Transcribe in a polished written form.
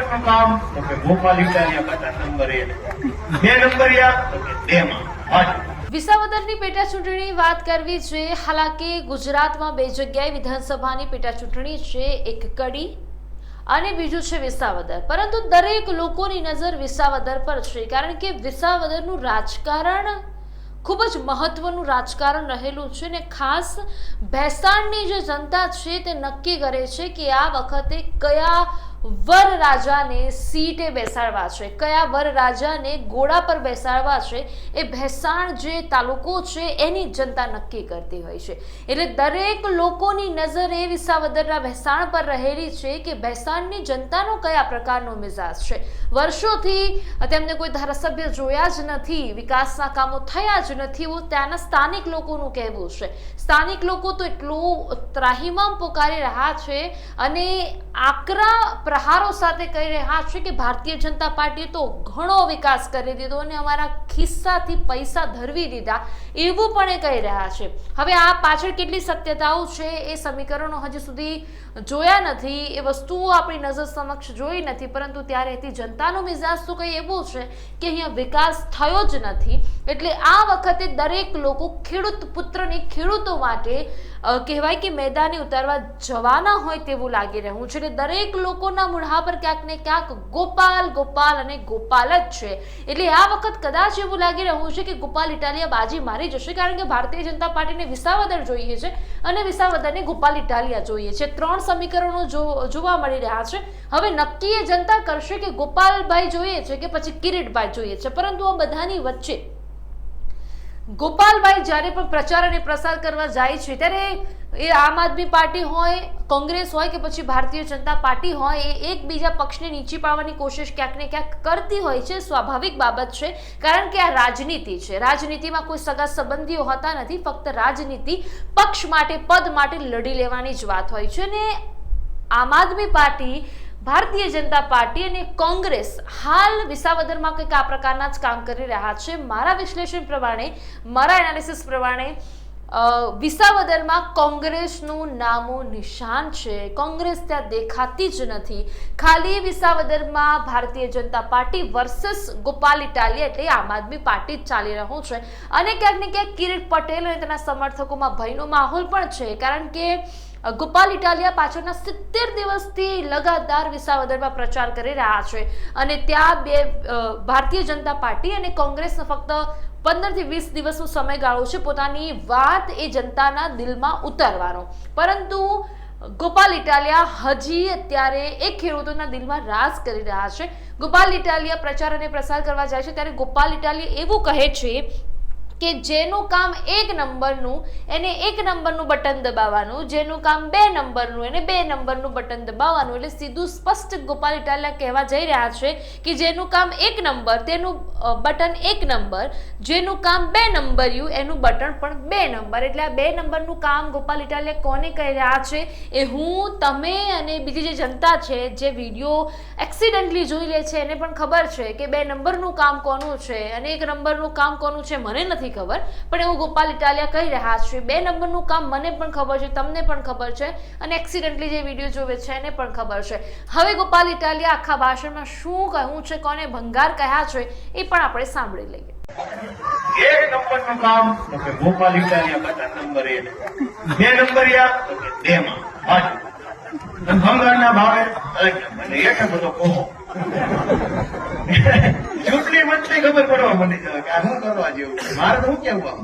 નંબરનું કામ તો કે ગોપાલ ઇટાલિયા બટન નંબર 1, 2 નંબરિયા તો કે 2 માં ભાજપ। વિસાવદરની પેટા ચૂંટણી વાત કરવી છે। હાલાકી ગુજરાતમાં બે જગ્યાએ વિધાનસભાની પેટા ચૂંટણી છે, એક કડી અને બીજું છે વિસાવદર, પરંતુ દરેક લોકોની નજર વિસાવદર પર છે, કારણ કે વિસાવદરનું રાજકારણ ખૂબ જ મહત્વનું રાજકારણ રહેલું છે ને ખાસ ભેસાણની જે જનતા છે તે નક્કી કરે છે કે આ વખતે કયા વરરાજાને સીટે બેસાડવા છે, કયા વરરાજાને ઘોડા પર બેસાડવા છે, એ ભેસાણ જે તાલુકો છે એની જનતા નક્કી કરતી હોય છે। એટલે દરેક લોકોની નજર એ વિસાવદરના ભેસાણ પર રહેલી છે કે ભેસાણની જનતાનો કયા પ્રકારનો મિજાજ છે। વર્ષોથી તેમને કોઈ ધારાસભ્ય જોયા જ નથી, વિકાસના કામો થયા જ નથી, એવું ત્યાંના સ્થાનિક લોકોનું કહેવું છે। સ્થાનિક લોકો તો એટલું ત્રાહિમામ પોકારી રહ્યા છે અને આકરા પ્રહારો સાથે કહી રહ્યા છે કે ભારતીય જનતા પાર્ટીએ તો ઘણો વિકાસ કરી દીધો અને અમારા ખિસ્સાથી પૈસા ધરવી દીધા, એવું પણ એ કહી રહ્યા છે। હવે આ પાછળ કેટલી સત્યતાઓ છે એ સમીકરણો હજી સુધી જોયા નથી, એ વસ્તુઓ આપણી નજર સમક્ષ જોઈ નથી, પરંતુ ત્યાં રહેતી જનતાનો મિજાજ તો કંઈ એવું છે કે અહીંયા વિકાસ થયો જ નથી। એટલે આ વખતે દરેક લોકો ખેડૂત પુત્રની ખેડૂતો માટે કહેવાય કે મેદાને ઉતારવા જવાના હોય તેવું લાગી રહ્યું છે। એટલે દરેક લોકોના મોઢા પર ક્યાંક ને ક્યાંક ગોપાલ ગોપાલ અને ગોપાલ જ છે। એટલે આ વખત કદાચ એવું લાગી રહ્યું છે કે ગોપાલ ઇટાલિયા બાજી મારી જશે, કારણ કે ભારતીય જનતા પાર્ટીને વિસાવદર જોઈએ છે અને વિસાવદરને ગોપાલ ઇટાલિયા જોઈએ છે। ત્રણ સમીકરણો જોવા મળી રહ્યા છે। હવે નક્કી એ જનતા કરશે કે ગોપાલભાઈ જોઈએ છે કે પછી કિરીટભાઈ જોઈએ છે, પરંતુ આ બધાની વચ્ચે ગોપાલભાઈ જ્યારે પણ પ્રચાર અને પ્રસાર કરવા જાય છે ત્યારે એ આમ આદમી પાર્ટી હોય, કોંગ્રેસ હોય કે પછી ભારતીય જનતા પાર્ટી હોય, એ એકબીજા પક્ષને નીચી પાડવાની કોશિશ ક્યાંક ને ક્યાંક કરતી હોય છે, સ્વાભાવિક બાબત છે, કારણ કે આ રાજનીતિ છે। રાજનીતિમાં કોઈ સગા સંબંધીઓ હોતા નથી, ફક્ત રાજનીતિ પક્ષ માટે, પદ માટે લડી લેવાની જ વાત હોય છે। અને આમ આદમી પાર્ટી, ભારતીય જનતા પાર્ટી અને કોંગ્રેસ હાલ વિસાવદરમાં કંઈક આ પ્રકારના જ કામ કરી રહ્યા છે। મારા વિશ્લેષણ પ્રમાણે, મારા એનાલિસિસ પ્રમાણે વિસાવદરમાં કોંગ્રેસનું નામો નિશાન છે, કોંગ્રેસ ત્યાં દેખાતી જ નથી। ખાલી વિસાવદરમાં ભારતીય જનતા પાર્ટી વર્સસ ગોપાલ ઇટાલિયા એટલે આમ આદમી પાર્ટી જ ચાલી રહ્યું છે અને ક્યાંક ને ક્યાંક કિરીટ પટેલ અને તેના સમર્થકોમાં ભયનો માહોલ પણ છે, કારણ કે ગોપાલ ઇટાલિયા પાછળના 70 દિવસથી લગાતાર વિસાવદરમાં પ્રચાર કરી રહ્યા છે અને ત્યાં બે ભારતીય જનતા પાર્ટી અને કોંગ્રેસનો ફક્ત 15 થી 20 દિવસનો સમયગાળો છે પોતાની વાત એ જનતાના દિલમાં ઉતારવાનો, પરંતુ ગોપાલ ઇટાલિયા હજી અત્યારે એ ખેડૂતોના દિલમાં રાજ કરી રહ્યા છે। ગોપાલ ઇટાલિયા પ્રચાર અને પ્રસાર કરવા જાય છે ત્યારે ગોપાલ ઇટાલિયા એવું કહે છે કે જેનું કામ 1 નંબરનું એને 1 નંબરનું બટન દબાવવાનું, જેનું કામ 2 નંબરનું એને 2 નંબરનું બટન દબાવવાનું। એટલે સીધું સ્પષ્ટ ગોપાલ ઇટાલિયા કહેવા જઈ રહ્યા છે કે જેનું કામ 1 નંબર તેનું બટન 1 નંબર, જેનું કામ 2 નંબરિયું એનું બટન પણ 2 નંબર। એટલે આ 2 નંબરનું કામ ગોપાલ ઇટાલિયા કોને કહી રહ્યા છે એ હું, તમે અને બીજી જે જનતા છે જે વિડીયો એક્સિડન્ટલી જોઈ લે છે એને પણ ખબર છે કે 2 નંબરનું કામ કોનું છે અને 1 નંબરનું કામ કોનું છે મને નથી ખબર, પણ એવું ગોપાલ ઇટાલિયા કહી રહ્યા છે। 2 નંબરનું કામ મને પણ ખબર છે, તમને પણ ખબર છે અને એક્સિડન્ટલી જે વિડીયો જોવે છે એને પણ ખબર છે। હવે ગોપાલ ઇટાલિયા આખા ભાષણમાં શું કહ્યું છે, કોને ભંગાર કહ્યા છે એ પણ આપણે સાંભળી લઈએ। 1 નંબરનું કામ તો કે ગોપાલ ઇટાલિયા બટન નંબર 1, 2 નંબરિયા તો કે 2 માં ભાજપ। ભંગારના ભાવે મને એક બધો કહો ચૂંટણી મંત્રી ખબર પડવા મને કે આ શું કરવા જેવું, મારે તો શું કેવું?